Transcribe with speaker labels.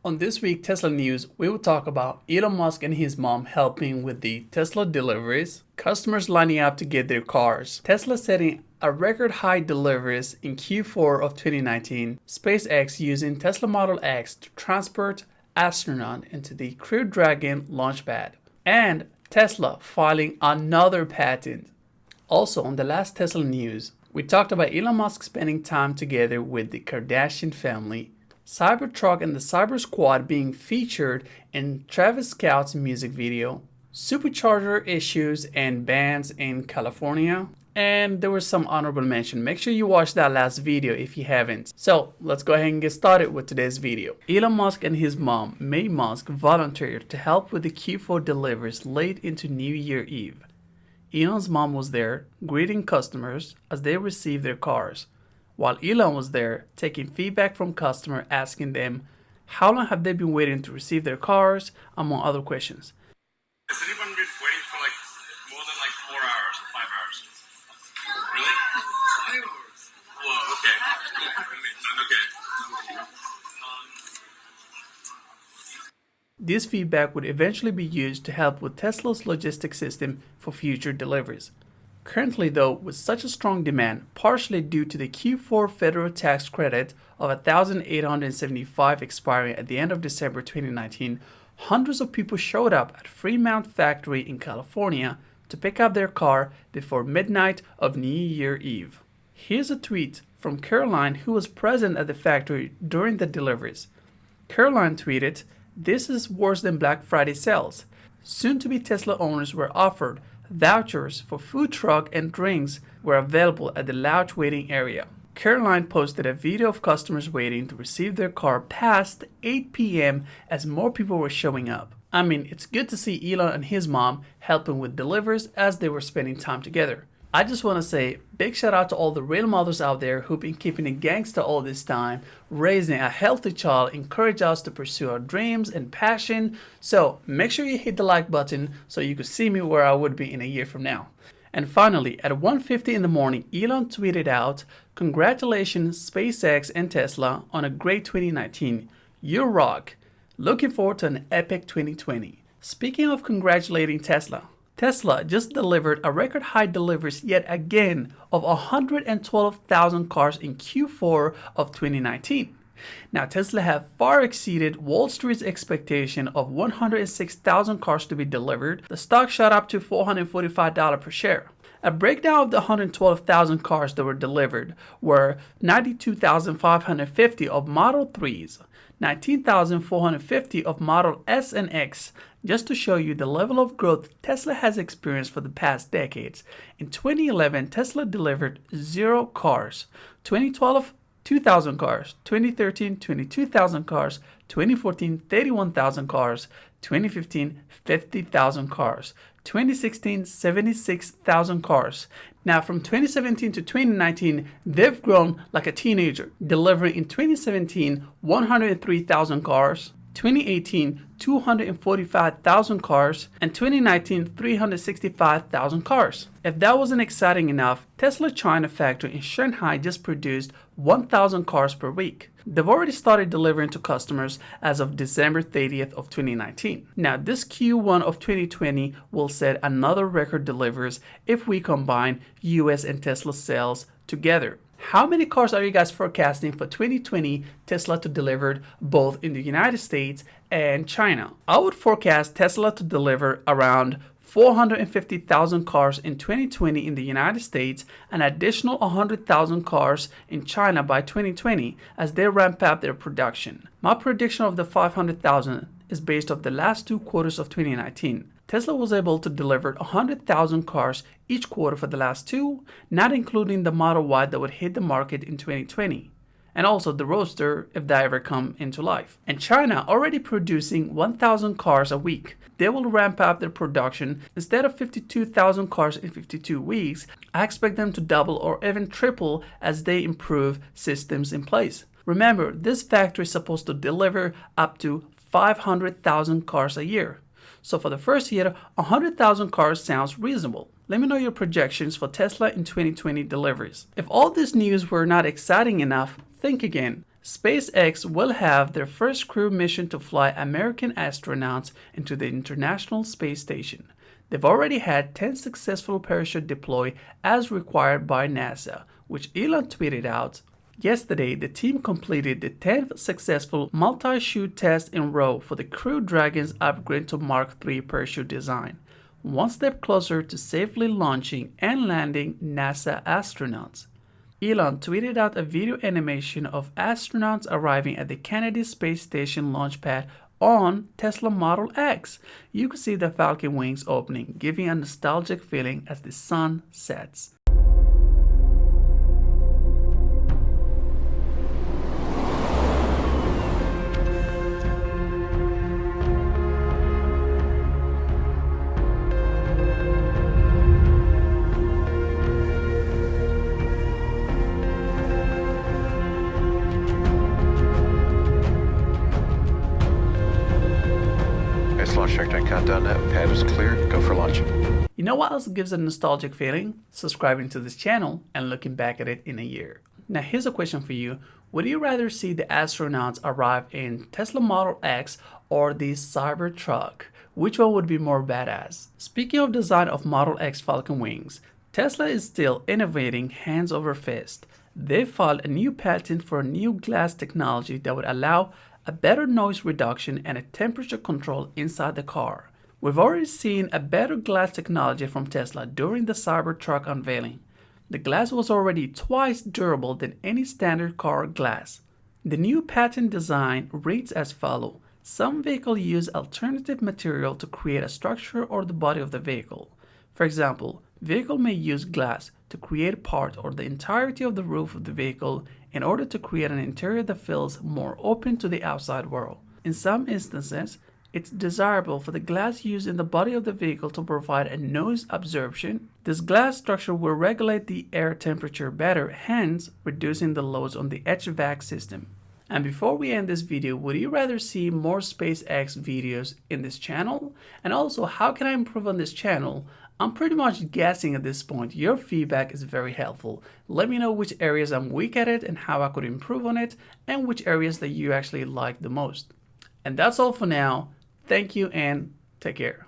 Speaker 1: On this week Tesla news, we will talk about Elon Musk and his mom helping with the Tesla deliveries, customers lining up to get their cars, Tesla setting a record high deliveries in Q4 of 2019, SpaceX using Tesla Model X to transport astronaut into the Crew Dragon launch pad, and Tesla filing another patent. Also, on the last Tesla news, we talked about Elon Musk spending time together with the Kardashian family, Cybertruck and the Cyber Squad being featured in Travis Scott's music video, supercharger issues and bans in California, and there was some honorable mention. Make sure you watch that last video if you haven't. So let's go ahead and get started with today's video. Elon Musk and his mom, May Musk, volunteered to help with the Q4 deliveries late into New Year Eve. Elon's mom was there greeting customers as they received their cars, while Elon was there taking feedback from customers, asking them how long have they been waiting to receive their cars, among other questions.
Speaker 2: Has anyone been waiting for more than 4 hours or 5 hours? Really? 5 hours. Whoa, okay. Okay.
Speaker 1: This feedback would eventually be used to help with Tesla's logistics system for future deliveries. Currently though, with such a strong demand, partially due to the Q4 federal tax credit of $1,875 expiring at the end of December 2019, hundreds of people showed up at Fremont factory in California to pick up their car before midnight of New Year Eve. Here's a tweet from Caroline, who was present at the factory during the deliveries. Caroline tweeted, "This is worse than Black Friday sales. Soon-to-be Tesla owners were offered vouchers for food truck and drinks were available at the lounge waiting area." Caroline posted a video of customers waiting to receive their car past 8 p.m. as more people were showing up. I mean, it's good to see Elon and his mom helping with deliveries as they were spending time together. I just want to say big shout out to all the real mothers out there who've been keeping it gangsta all this time, raising a healthy child, encourage us to pursue our dreams and passion. So make sure you hit the like button so you could see me where I would be in a year from now. And finally, at 1:50 in the morning, Elon tweeted out, "Congratulations SpaceX and Tesla on a great 2019. You rock. Looking forward to an epic 2020. Speaking of congratulating Tesla just delivered a record high deliveries yet again of 112,000 cars in Q4 of 2019. Now, Tesla have far exceeded Wall Street's expectation of 106,000 cars to be delivered. The stock shot up to $445 per share. A breakdown of the 112,000 cars that were delivered were 92,550 of Model 3s, 19,450 of Model S and X. Just to show you the level of growth Tesla has experienced for the past decades. In 2011, Tesla delivered 0 cars. 2012, 2,000 cars. 2013, 22,000 cars. 2014, 31,000 cars. 2015, 50,000 cars. 2016, 76,000 cars. Now, from 2017 to 2019, they've grown like a teenager, delivering in 2017, 103,000 cars, 2018, 245,000 cars, and 2019, 365,000 cars. If that wasn't exciting enough, Tesla China factory in Sheignhei just produced 1,000 cars per week. They've already started delivering to customers as of December 30th of 2019. Now, this Q1 of 2020 will set another record deliveries if we combine US and Tesla sales together. How many cars are you guys forecasting for 2020 Tesla to deliver both in the United States and China? I would forecast Tesla to deliver around 450,000 cars in 2020 in the United States, an additional 100,000 cars in China by 2020 as they ramp up their production. My prediction of the 500,000 is based off the last 2 quarters of 2019. Tesla was able to deliver 100,000 cars each quarter for the last 2, not including the Model Y that would hit the market in 2020. And also the Roadster if that ever come into life. And China already producing 1,000 cars a week. They will ramp up their production. Instead of 52,000 cars in 52 weeks, I expect them to double or even triple as they improve systems in place. Remember, this factory is supposed to deliver up to 500,000 cars a year. So for the first year, 100,000 cars sounds reasonable. Let me know your projections for Tesla in 2020 deliveries. If all this news were not exciting enough, think again. SpaceX will have their first crew mission to fly American astronauts into the International Space Station. They've already had 10 successful parachute deploy as required by NASA, which Elon tweeted out. Yesterday, the team completed the 10th successful multi-chute test in a row for the Crew Dragon's upgrade to Mark III parachute design, one step closer to safely launching and landing NASA astronauts. Elon tweeted out a video animation of astronauts arriving at the Kennedy Space Station launch pad on Tesla Model X. You can see the Falcon wings opening, giving a nostalgic feeling as the sun sets.
Speaker 3: Launch checkpoint countdown.net. Pad is clear. Go for launch.
Speaker 1: You know what else gives a nostalgic feeling? Subscribing to this channel and looking back at it in a year. Now here's a question for you. Would you rather see the astronauts arrive in Tesla Model X or the Cybertruck? Which one would be more badass? Speaking of design of Model X Falcon wings, Tesla is still innovating hands over fist. They filed a new patent for a new glass technology that would allow a better noise reduction and a temperature control inside the car. We've already seen a better glass technology from Tesla during the Cybertruck unveiling. The glass was already twice durable than any standard car glass. The new patent design reads as follows. Some vehicles use alternative material to create a structure or the body of the vehicle. For example, vehicle may use glass to create part or the entirety of the roof of the vehicle in order to create an interior that feels more open to the outside world. In some instances, it's desirable for the glass used in the body of the vehicle to provide a noise absorption. This glass structure will regulate the air temperature better, hence reducing the loads on the HVAC system. And before we end this video, would you rather see more SpaceX videos in this channel? And also, how can I improve on this channel? I'm pretty much guessing at this point. Your feedback is very helpful. Let me know which areas I'm weak at it and how I could improve on it, and which areas that you actually like the most. And that's all for now. Thank you and take care.